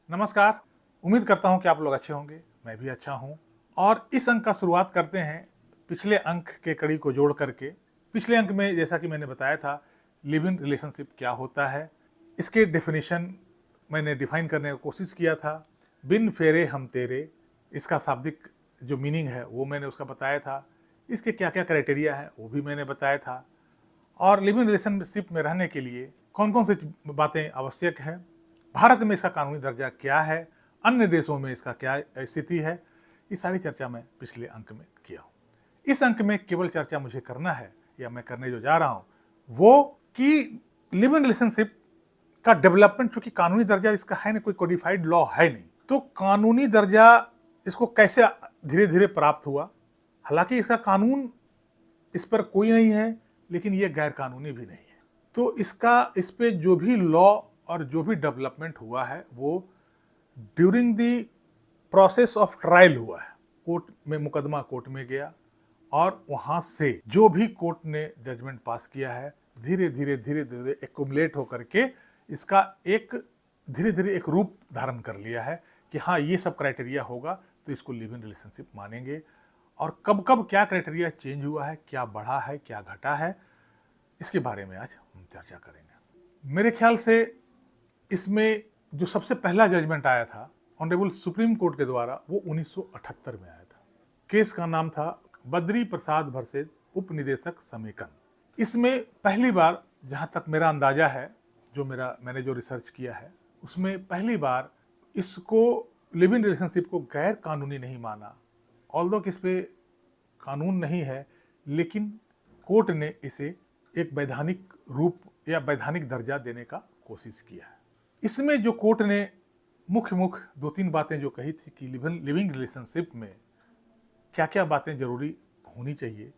नमस्कार। उम्मीद करता हूं कि आप लोग अच्छे होंगे। मैं भी अच्छा हूं। और इस अंक का शुरुआत करते हैं पिछले अंक के कड़ी को जोड़ करके। पिछले अंक में जैसा कि मैंने बताया था, लिव इन रिलेशनशिप क्या होता है, इसके डेफिनेशन मैंने डिफाइन करने की कोशिश किया था। बिन फेरे हम तेरे, इसका शाब्दिक जो मीनिंग है वो मैंने उसका बताया था। इसके क्या क्या क्राइटेरिया है वो भी मैंने बताया था। और लिव इन रिलेशनशिप में रहने के लिए कौन कौन सी बातें आवश्यक है, भारत में इसका कानूनी दर्जा क्या है, अन्य देशों में इसका क्या स्थिति है, ये सारी चर्चा मैं पिछले अंक में किया हूँ। इस अंक में केवल चर्चा मुझे करना है, या मैं करने जो जा रहा हूँ वो, कि लिव इन रिलेशनशिप का डेवलपमेंट, चूंकि कानूनी दर्जा इसका है नहीं, कोई कोडिफाइड लॉ है नहीं, तो कानूनी दर्जा इसको कैसे धीरे धीरे प्राप्त हुआ। हालांकि इसका कानून इस पर कोई नहीं है, लेकिन ये गैर कानूनी भी नहीं है। तो इस पे जो भी लॉ और जो भी डेवलपमेंट हुआ है वो during the process of trial हुआ है। कोर्ट में मुकदमा कोर्ट में गया और वहां से जो भी कोर्ट ने जजमेंट पास किया है, धीरे धीरे धीरे धीरे एक्युमुलेट होकर के इसका एक धीरे धीरे एक रूप धारण कर लिया है कि हाँ, ये सब क्राइटेरिया होगा तो इसको लिव इन रिलेशनशिप मानेंगे। और कब कब क्या क्राइटेरिया चेंज हुआ है, क्या बढ़ा है, क्या घटा है, इसके बारे में आज हम चर्चा करेंगे। मेरे ख्याल से इसमें जो सबसे पहला जजमेंट आया था ऑनरेबल सुप्रीम कोर्ट के द्वारा, वो 1978 में आया था। केस का नाम था बद्री प्रसाद वर्सेज उप निदेशक समेकन। इसमें पहली बार, जहां तक मेरा अंदाजा है, मैंने जो रिसर्च किया है, उसमें पहली बार इसको लिव इन रिलेशनशिप को गैर कानूनी नहीं माना। ऑल्दो कि इस पे कानून नहीं है, लेकिन कोर्ट ने इसे एक वैधानिक रूप या वैधानिक दर्जा देने का कोशिश किया है। इसमें जो कोर्ट ने मुख्य दो तीन बातें जो कही थी कि लिविंग रिलेशनशिप में क्या क्या बातें जरूरी होनी चाहिए,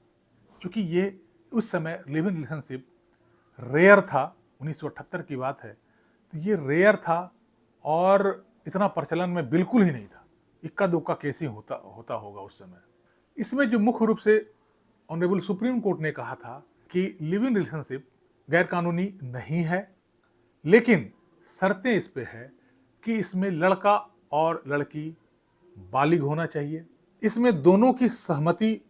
क्योंकि ये उस समय लिविंग रिलेशनशिप रेयर था, 1978 की बात है, तो ये रेयर था और इतना प्रचलन में बिल्कुल ही नहीं था। इक्का दुक्का केस ही होता होगा उस समय। इसमें जो मुख्य रूप से ऑनरेबल सुप्रीम कोर्ट ने कहा था कि लिव इन रिलेशनशिप गैर कानूनी नहीं है, लेकिन शर्तें इस पे है कि इसमें लड़का और लड़की बालिग होना चाहिए, इसमें दोनों की सहमति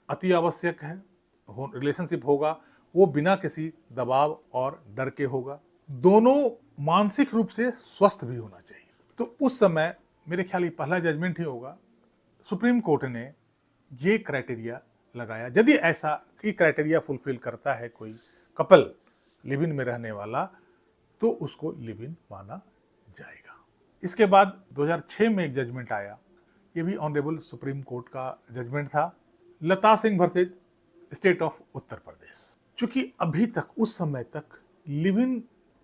अति आवश्यक है। रिलेशनशिप होगा वो बिना किसी दबाव और डर के होगा, दोनों मानसिक रूप से स्वस्थ भी होना चाहिए। तो उस समय मेरे ख्याल ये पहला जजमेंट ही होगा, सुप्रीम कोर्ट ने ये क्राइटेरिया लगाया। यदि ऐसा ये क्राइटेरिया फुलफिल करता है कोई कपल लिव इन में रहने वाला, तो उसको लिव इन माना जाएगा। इसके बाद 2006 में एक जजमेंट आया, ये भी ऑनरेबल सुप्रीम कोर्ट का जजमेंट था, लता Singh versus state of Uttar Pradesh. चूंकि अभी तक उस समय तक लिव इन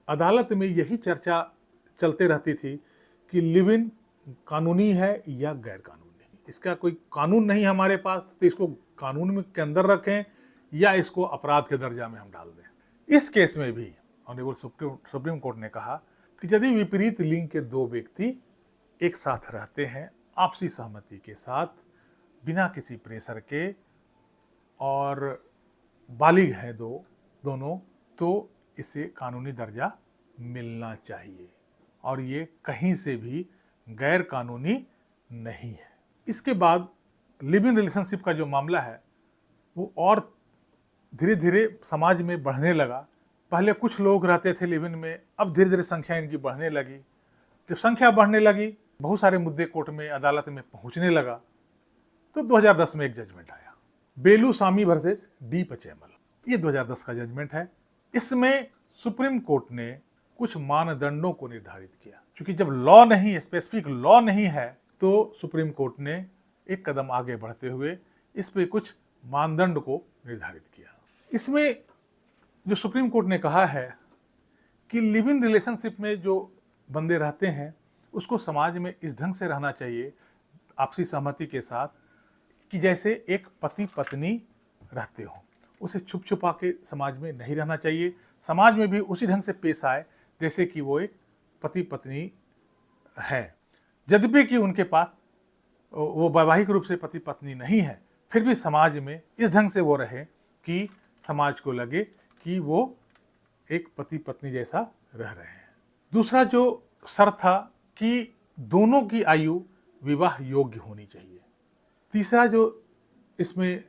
अदालत में यही चर्चा चलते रहती थी कि लिव इन कानूनी है या गैर कानूनी। इसका कोई कानून नहीं हमारे पास, तो इसको कानून में के अंदर रखें या इसको अपराध के दर्जा में हम डाल दें। इस केस में भी ऑनरेबल सुप्रीम कोर्ट ने कहा कि यदि विपरीत लिंग के दो व्यक्ति एक साथ रहते हैं आपसी सहमति के साथ, बिना किसी प्रेशर के, और बालिग हैं दोनों, तो इसे कानूनी दर्जा मिलना चाहिए और ये कहीं से भी गैर कानूनी नहीं है। इसके बाद लिव इन रिलेशनशिप का जो मामला है वो और धीरे धीरे समाज में बढ़ने लगा। पहले कुछ लोग रहते थे लिव इन में, अब धीरे धीरे संख्या इनकी बढ़ने लगी। जब संख्या बढ़ने लगी, बहुत सारे मुद्दे कोर्ट में, अदालत में पहुंचने लगा, तो 2010 में एक जजमेंट आया, बेलूसामी वर्सेस डी पचैमल। ये 2010 का जजमेंट है। इसमें सुप्रीम कोर्ट ने कुछ मानदंडों को निर्धारित किया। क्योंकि जब लॉ नहीं, स्पेसिफिक लॉ नहीं है, तो सुप्रीम कोर्ट ने एक कदम आगे बढ़ते हुए इस पे कुछ मानदंड को निर्धारित किया। इसमें जो सुप्रीम कोर्ट ने कहा है कि लिव इन रिलेशनशिप में जो बंदे रहते हैं उसको समाज में इस ढंग से रहना चाहिए आपसी सहमति के साथ कि जैसे एक पति पत्नी रहते हो। उसे छुप छुपा के समाज में नहीं रहना चाहिए, समाज में भी उसी ढंग से पेश आए जैसे कि वो एक पति पत्नी है। यद्यपि कि उनके पास वो वैवाहिक रूप से पति पत्नी नहीं है, फिर भी समाज में इस ढंग से वो रहे कि समाज को लगे कि वो एक पति पत्नी जैसा रह रहे हैं। दूसरा जो शर्त था कि दोनों की आयु विवाह योग्य होनी चाहिए। तीसरा जो इसमें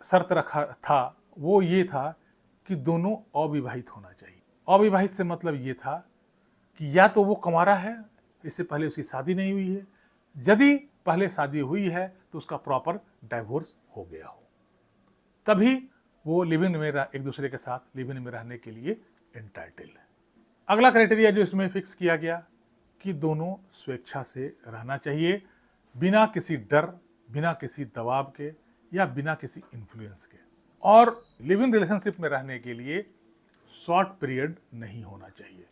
शर्त रखा था वो ये था कि दोनों अविवाहित होना चाहिए। अविवाहित से मतलब ये था कि या तो वो कुंवारा है, इससे पहले उसकी शादी नहीं हुई है, यदि पहले शादी हुई है तो उसका प्रॉपर डाइवोर्स हो गया हो, तभी वो लिव इन में एक दूसरे के साथ लिव इन में रहने के लिए एंटाइटल्ड है। अगला क्राइटेरिया जो इसमें फिक्स किया गया कि दोनों स्वेच्छा से रहना चाहिए, बिना किसी डर, बिना किसी दबाव के या बिना किसी इन्फ्लुएंस के। और लिव इन रिलेशनशिप में रहने के लिए शॉर्ट पीरियड नहीं होना चाहिए।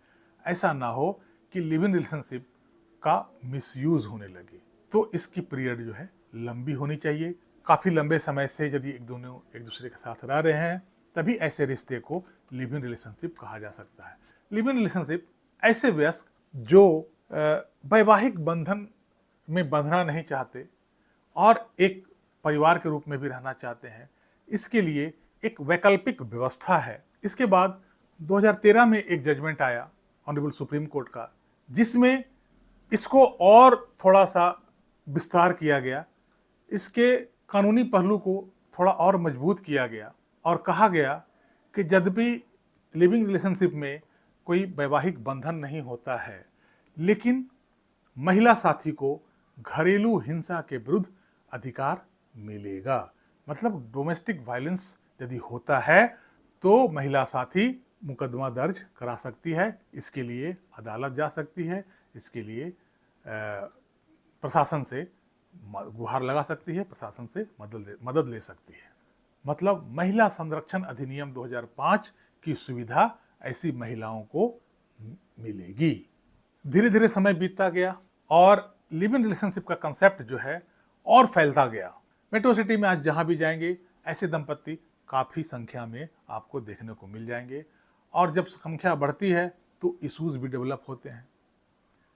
ऐसा ना हो कि लिव इन रिलेशनशिप का मिसयूज होने लगे, तो इसकी पीरियड जो है लंबी होनी चाहिए। काफ़ी लंबे समय से यदि दोनों एक दूसरे के साथ रह रहे हैं तभी ऐसे रिश्ते को लिव इन रिलेशनशिप कहा जा सकता है। लिव इन रिलेशनशिप ऐसे वयस्क जो वैवाहिक बंधन में बंधना नहीं चाहते और एक परिवार के रूप में भी रहना चाहते हैं, इसके लिए एक वैकल्पिक व्यवस्था है। इसके बाद 2013 में एक जजमेंट आया ऑनरेबल सुप्रीम कोर्ट का, जिसमें इसको और थोड़ा सा विस्तार किया गया, इसके कानूनी पहलू को थोड़ा और मजबूत किया गया और कहा गया कि यद्यपि लिविंग रिलेशनशिप में कोई वैवाहिक बंधन नहीं होता है, लेकिन महिला साथी को घरेलू हिंसा के विरुद्ध अधिकार मिलेगा। मतलब डोमेस्टिक वायलेंस यदि होता है तो महिला साथी मुकदमा दर्ज करा सकती है, इसके लिए अदालत जा सकती है, इसके लिए प्रशासन से गुहार लगा सकती है, प्रशासन से मदद ले सकती है। मतलब महिला संरक्षण अधिनियम 2005 की सुविधा ऐसी महिलाओं को मिलेगी। धीरे धीरे समय बीतता गया और लिव इन रिलेशनशिप का कंसेप्ट जो है और फैलता गया। मेट्रो सिटी में आज जहां भी जाएंगे ऐसे दंपत्ति काफ़ी संख्या में आपको देखने को मिल जाएंगे, और जब संख्या बढ़ती है तो इश्यूज भी डेवलप होते हैं,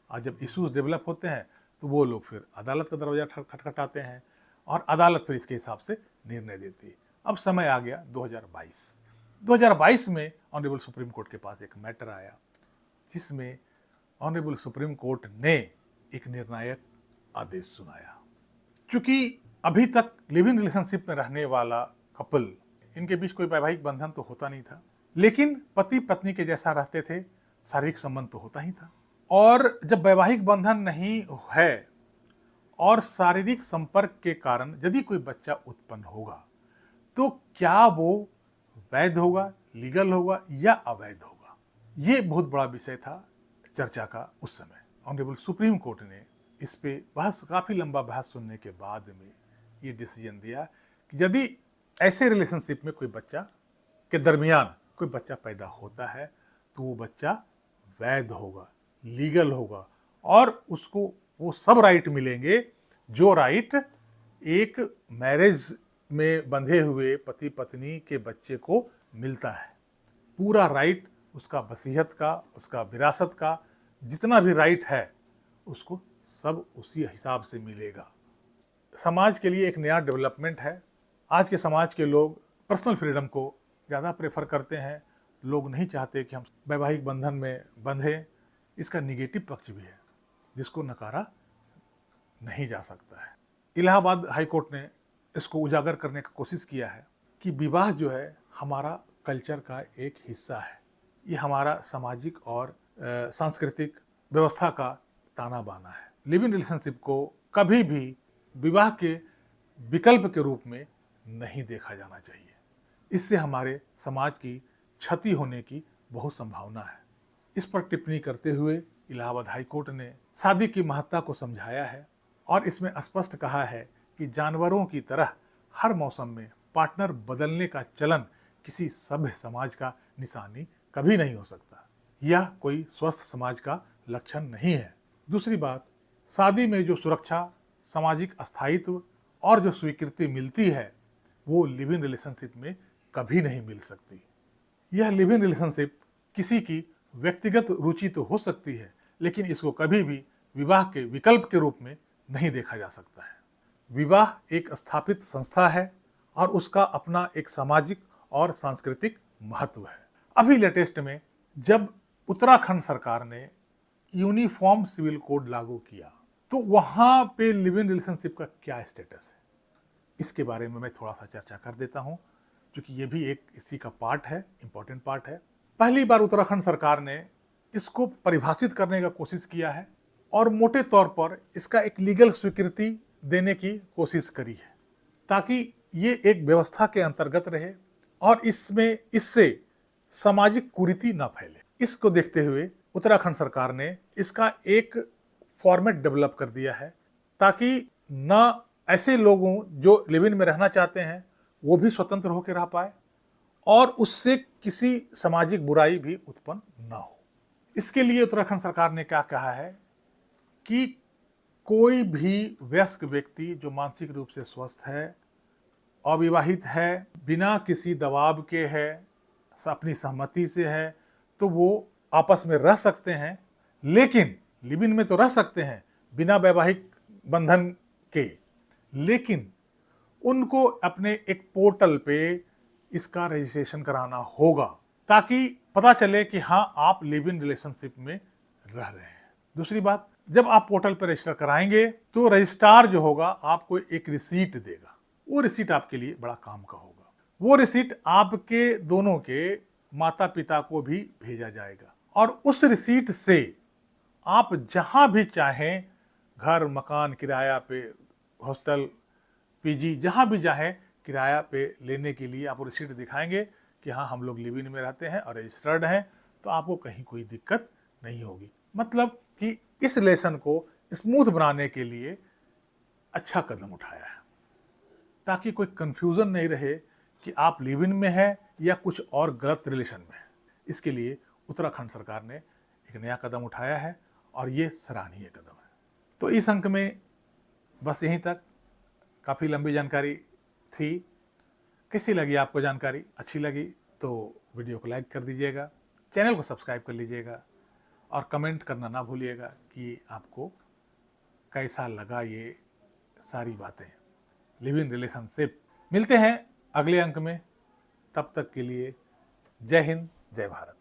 और जब इश्यूज डेवलप होते हैं तो वो लोग फिर अदालत का दरवाजा खटखटाते हैं और अदालत फिर इसके हिसाब से निर्णय देती है। अब समय आ गया 2022 में ऑनरेबल सुप्रीम कोर्ट के पास एक मैटर आया, जिसमें ऑनरेबल सुप्रीम कोर्ट ने एक निर्णायक आदेश सुनाया। क्योंकि अभी तक लिव इन रिलेशनशिप में रहने वाला कपल, इनके बीच कोई वैवाहिक बंधन तो होता नहीं था, लेकिन पति पत्नी के जैसा रहते थे, शारीरिक संबंध तो होता ही था। और जब वैवाहिक बंधन नहीं है और शारीरिक संपर्क के कारण यदि कोई बच्चा उत्पन्न होगा तो क्या वो वैध होगा, लीगल होगा या अवैध होगा, ये बहुत बड़ा विषय था चर्चा का उस समय। ऑनरेबल सुप्रीम कोर्ट ने इस पे काफ़ी लंबा बहस सुनने के बाद में ये डिसीजन दिया कि यदि ऐसे रिलेशनशिप में कोई बच्चा के दरमियान कोई बच्चा पैदा होता है तो वो बच्चा वैध होगा, लीगल होगा, और उसको वो सब राइट मिलेंगे जो राइट एक मैरिज में बंधे हुए पति पत्नी के बच्चे को मिलता है। पूरा राइट उसका वसीयत का, उसका विरासत का, जितना भी राइट है उसको सब उसी हिसाब से मिलेगा। समाज के लिए एक नया डेवलपमेंट है। आज के समाज के लोग पर्सनल फ्रीडम को ज़्यादा प्रेफर करते हैं। लोग नहीं चाहते कि हम वैवाहिक बंधन में बंधें। इसका निगेटिव पक्ष भी है जिसको नकारा नहीं जा सकता है। इलाहाबाद हाई कोर्ट ने इसको उजागर करने का कोशिश किया है कि विवाह जो है हमारा कल्चर का एक हिस्सा है, ये हमारा सामाजिक और सांस्कृतिक व्यवस्था का ताना बाना है। लिव इन रिलेशनशिप को कभी भी विवाह के विकल्प के रूप में नहीं देखा जाना चाहिए। इससे हमारे समाज की क्षति होने की बहुत संभावना है। इस पर टिप्पणी करते हुए इलाहाबाद हाई कोर्ट ने शादी की महत्ता को समझाया है और इसमें स्पष्ट कहा है कि जानवरों की तरह हर मौसम में पार्टनर बदलने का चलन किसी सभ्य समाज का निशानी कभी नहीं हो सकता। यह कोई स्वस्थ समाज का लक्षण नहीं है। दूसरी बात, शादी में जो सुरक्षा, सामाजिक स्थायित्व और जो स्वीकृति मिलती है वो लिव इन रिलेशनशिप में कभी नहीं मिल सकती। यह लिव इन रिलेशनशिप किसी की व्यक्तिगत रुचि तो हो सकती है, लेकिन इसको कभी भी विवाह के विकल्प के रूप में नहीं देखा जा सकता है। विवाह एक स्थापित संस्था है और उसका अपना एक सामाजिक और सांस्कृतिक महत्व है। अभी लेटेस्ट में जब उत्तराखंड सरकार ने यूनिफॉर्म सिविल कोड लागू किया, तो वहां पे लिव इन रिलेशनशिप का क्या स्टेटस है, इसके बारे में मैं थोड़ा सा चर्चा कर देता हूं, क्योंकि ये भी एक इसी का पार्ट है, इंपॉर्टेंट पार्ट है। पहली बार उत्तराखंड सरकार ने इसको परिभाषित करने का कोशिश किया है और मोटे तौर पर इसका एक लीगल स्वीकृति देने की कोशिश करी है, ताकि ये एक व्यवस्था के अंतर्गत रहे और इससे सामाजिक कुरीति न फैले। इसको देखते हुए उत्तराखंड सरकार ने इसका एक फॉर्मेट डेवलप कर दिया है, ताकि न ऐसे लोगों जो लिव इन में रहना चाहते हैं वो भी स्वतंत्र होकर रह पाए और उससे किसी सामाजिक बुराई भी उत्पन्न न हो। इसके लिए उत्तराखंड सरकार ने क्या कहा है कि कोई भी वयस्क व्यक्ति जो मानसिक रूप से स्वस्थ है, अविवाहित है, बिना किसी दबाव के है, अपनी सहमति से है, तो वो आपस में रह सकते हैं। लेकिन लिव इन में तो रह सकते हैं बिना वैवाहिक बंधन के, लेकिन उनको अपने एक पोर्टल पे इसका रजिस्ट्रेशन कराना होगा, ताकि पता चले कि हाँ आप लिव इन रिलेशनशिप में रह रहे हैं। दूसरी बात, जब आप पोर्टल पर रजिस्टर कराएंगे तो रजिस्ट्रार जो होगा आपको एक रिसीट देगा। वो रिसीट आपके लिए बड़ा काम का होगा। वो रिसीट आपके दोनों के माता पिता को भी भेजा जाएगा और उस रिसीट से आप जहां भी चाहें, घर, मकान किराया पे, हॉस्टल, पीजी, जहां भी चाहें किराया पे लेने के लिए आप रिसीट दिखाएंगे कि हाँ हम लोग लिव इन में रहते हैं और रजिस्टर्ड हैं, तो आपको कहीं कोई दिक्कत नहीं होगी। मतलब कि इस रिलेशन को स्मूथ बनाने के लिए अच्छा कदम उठाया है, ताकि कोई कंफ्यूजन नहीं रहे कि आप लिव इन में हैं या कुछ और गलत रिलेशन में है। इसके लिए उत्तराखंड सरकार ने एक नया कदम उठाया है और ये सराहनीय कदम है। तो इस अंक में बस यहीं तक। काफ़ी लंबी जानकारी थी। कैसी लगी आपको जानकारी? अच्छी लगी तो वीडियो को लाइक कर दीजिएगा, चैनल को सब्सक्राइब कर लीजिएगा और कमेंट करना ना भूलिएगा कि आपको कैसा लगा ये सारी बातें, लिव इन रिलेशनशिप। मिलते हैं अगले अंक में, तब तक के लिए जय हिंद, जय भारत।